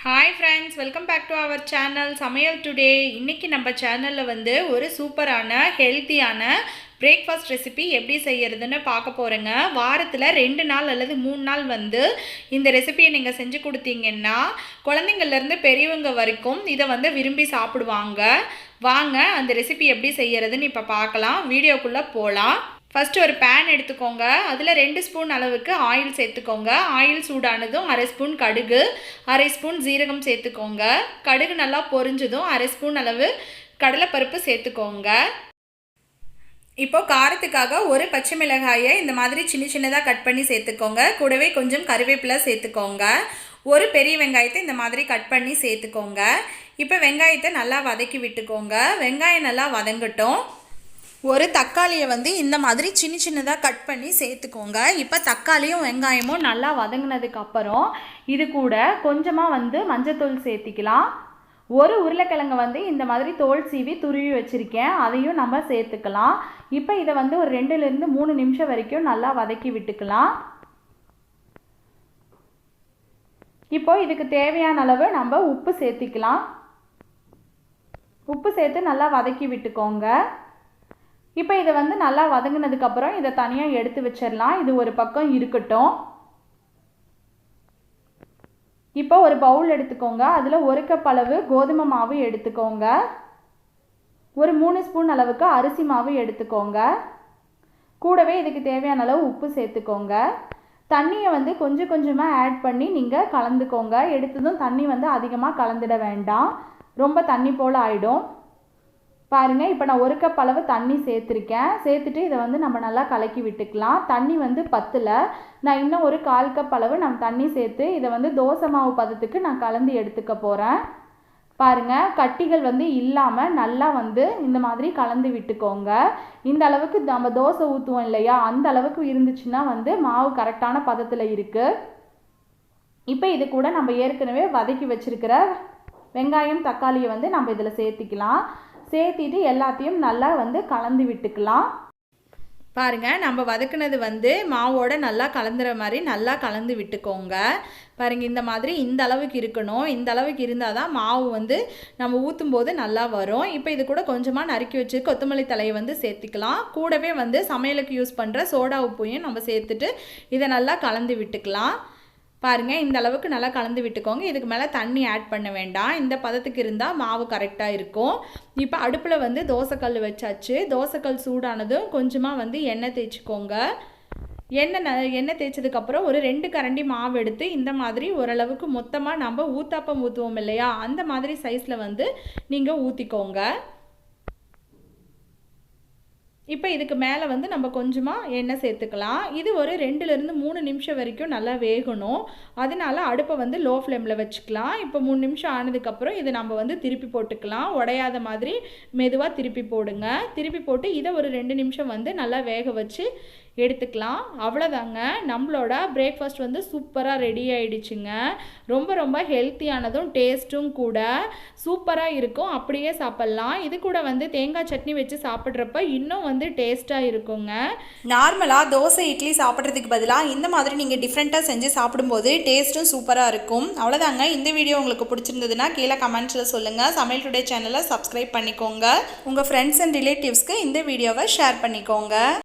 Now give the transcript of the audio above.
Hi friends, welcome back to our channel சமையல் today. இன்றைக்கி நம்ம சேனலில் வந்து ஒரு சூப்பரான ஹெல்த்தியான பிரேக்ஃபாஸ்ட் ரெசிபி எப்படி செய்கிறதுன்னு பார்க்க போகிறேங்க. வாரத்தில் 2 நாள் அல்லது 3 நாள் வந்து இந்த ரெசிபியை நீங்கள் செஞ்சு கொடுத்தீங்கன்னா குழந்தைங்கள்லேருந்து பெரியவங்க வரைக்கும் இதை வந்து விரும்பி சாப்பிடுவாங்க. வாங்க அந்த ரெசிபி எப்படி செய்கிறதுன்னு இப்போ பார்க்கலாம். வீடியோக்குள்ளே போகலாம். ஃபஸ்ட்டு ஒரு பேன் எடுத்துக்கோங்க. அதில் 2 ஸ்பூன் அளவுக்கு ஆயில் சேர்த்துக்கோங்க. ஆயில் சூடானதும் 1/2 ஸ்பூன் கடுகு, 1/2 ஸ்பூன் ஜீரகம் சேர்த்துக்கோங்க. கடுகு நல்லா பொரிஞ்சதும் 1/2 ஸ்பூன் அளவு கடலைப்பருப்பு சேர்த்துக்கோங்க. இப்போது காரத்துக்காக ஒரு பச்சை மிளகாயை இந்த மாதிரி சின்னதாக கட் பண்ணி சேர்த்துக்கோங்க. கூடவே கொஞ்சம் கருவேப்பிலை சேர்த்துக்கோங்க. ஒரு பெரிய வெங்காயத்தை இந்த மாதிரி கட் பண்ணி சேர்த்துக்கோங்க. இப்போ வெங்காயத்தை நல்லா வதக்கி விட்டுக்கோங்க. வெங்காயம் நல்லா வதங்கட்டும். ஒரு தக்காளியை வந்து இந்த மாதிரி சின்னதாக கட் பண்ணி சேர்த்துக்கோங்க. இப்போ தக்காளியும் வெங்காயமும் நல்லா வதங்கினதுக்கப்புறம் இது கூட கொஞ்சமாக வந்து மஞ்சத்தூள் சேர்த்திக்கலாம். ஒரு உருளைக்கிழங்கு வந்து இந்த மாதிரி தோல் சீவி துருவி வச்சுருக்கேன், அதையும் நம்ம சேர்த்துக்கலாம். இப்போ இதை வந்து ஒரு 2லேருந்து 3 நிமிஷம் வரைக்கும் நல்லா வதக்கி விட்டுக்கலாம். இப்போ இதுக்கு தேவையான அளவு நம்ம உப்பு சேர்த்திக்கலாம். உப்பு சேர்த்து நல்லா வதக்கி விட்டுக்கோங்க. இப்போ இதை வந்து நல்லா வதங்கினதுக்கப்புறம் இதை தனியாக எடுத்து வச்சிடலாம். இது ஒரு பக்கம் இருக்கட்டும். இப்போ ஒரு பவுல் எடுத்துக்கோங்க. அதில் 1 கப் அளவு கோதுமை மாவு எடுத்துக்கோங்க. ஒரு 3 ஸ்பூன் அளவுக்கு அரிசி மாவு எடுத்துக்கோங்க. கூடவே இதுக்கு தேவையான அளவு உப்பு சேர்த்துக்கோங்க. தண்ணியை வந்து கொஞ்சமாக ஆட் பண்ணி நீங்கள் கலந்துக்கோங்க. எடுத்ததும் தண்ணி வந்து அதிகமாக கலந்துட வேண்டாம், ரொம்ப தண்ணி போல் ஆகிடும். பாருங்கள், இப்போ நான் 1 கப் அளவு தண்ணி சேர்த்துருக்கேன். சேர்த்துட்டு இதை வந்து நம்ம நல்லா கலக்கி விட்டுக்கலாம். தண்ணி வந்து பத்தலை, நான் இன்னும் ஒரு 1/4 கப் அளவு நம்ம தண்ணி சேர்த்து இதை வந்து தோசை மாவு பதத்துக்கு நான் கலந்து எடுத்துக்க போகிறேன். பாருங்கள், கட்டிகள் வந்து இல்லாமல் நல்லா வந்து இந்த மாதிரி கலந்து விட்டுக்கோங்க. இந்த அளவுக்கு நம்ம தோசை ஊற்றுவோம் இல்லையா, அந்த அளவுக்கு இருந்துச்சுன்னா வந்து மாவு கரெக்டான பதத்தில் இருக்குது. இப்போ இது கூட நம்ம ஏற்கனவே வதக்கி வச்சுருக்கிற வெங்காயம் தக்காளியை வந்து நம்ம இதில் சேர்த்திக்கலாம். சேர்த்திட்டு எல்லாத்தையும் நல்லா வந்து கலந்து விட்டுக்கலாம். பாருங்கள், நம்ம வதக்குனது வந்து மாவோட நல்லா கலந்துற மாதிரி நல்லா கலந்து விட்டுக்கோங்க. பாருங்கள், இந்த மாதிரி இந்த அளவுக்கு இருக்கணும். இந்த அளவுக்கு இருந்தால் தான் மாவு வந்து நம்ம ஊற்றும் போது நல்லா வரும். இப்போ இது கூட கொஞ்சமாக நறுக்கி வச்சு கொத்தமல்லி தலையை வந்து சேர்த்துக்கலாம். கூடவே வந்து சமையலுக்கு யூஸ் பண்ணுற சோடா உப்பையும் நம்ம சேர்த்துட்டு இதை நல்லா கலந்து விட்டுக்கலாம். பாருங்கள், இந்த அளவுக்கு நல்லா கலந்து விட்டுக்கோங்க. இதுக்கு மேலே தண்ணி ஆட் பண்ண வேண்டாம். இந்த பதத்துக்கு இருந்தால் மாவு கரெக்டாக இருக்கும். இப்போ அடுப்பில் வந்து தோசைக்கல் வச்சாச்சு. தோசைக்கல் சூடானதும் கொஞ்சமாக வந்து எண்ணெய் தேய்ச்சிக்கோங்க. எண்ணெய் தேய்ச்சதுக்கப்புறம் ஒரு 2 கரண்டி மாவு எடுத்து இந்த மாதிரி ஓரளவுக்கு மொத்தமாக நம்ம ஊத்தாப்பம் ஊற்றுவோம் இல்லையா, அந்த மாதிரி சைஸில் வந்து நீங்கள் ஊற்றிக்கோங்க. இப்போ இதுக்கு மேலே வந்து நம்ம கொஞ்சமாக எண்ணெய் சேர்த்துக்கலாம். இது ஒரு 2லேருந்து 3 நிமிஷம் வரைக்கும் நல்லா வேகணும். அதனால அடுப்பை வந்து லோ ஃப்ளேமில் வச்சுக்கலாம். இப்போ 3 நிமிஷம் ஆனதுக்கப்புறம் இதை நம்ம வந்து திருப்பி போட்டுக்கலாம். உடையாத மாதிரி மெதுவாக திருப்பி போடுங்க. திருப்பி போட்டு இதை ஒரு 2 நிமிஷம் வந்து நல்லா வேக வச்சு எடுத்துக்கலாம். அவ்வளோதாங்க, நம்மளோட பிரேக்ஃபாஸ்ட் வந்து சூப்பராக ரெடி ஆகிடுச்சுங்க. ரொம்ப ஹெல்த்தியானதும் டேஸ்ட்டும் கூட சூப்பராக இருக்கும். அப்படியே சாப்பிட்லாம். இது கூட வந்து தேங்காய் சட்னி வச்சு சாப்பிட்றப்ப இன்னும் வந்து டேஸ்ட்டாக இருக்குங்க. நார்மலாக தோசை இட்லி சாப்பிட்றதுக்கு பதிலாக இந்த மாதிரி நீங்கள் டிஃப்ரெண்ட்டாக செஞ்சு சாப்பிடும்போது டேஸ்ட்டும் சூப்பராக இருக்கும். அவ்வளோதாங்க, இந்த வீடியோ உங்களுக்கு பிடிச்சிருந்ததுன்னா கீழே கமெண்ட்ஸில் சொல்லுங்கள். சமையல் டுடே சேனலை சப்ஸ்கிரைப் பண்ணிக்கோங்க. உங்கள் ஃப்ரெண்ட்ஸ் அண்ட் ரிலேட்டிவ்ஸ்க்கு இந்த வீடியோவை ஷேர் பண்ணிக்கோங்க.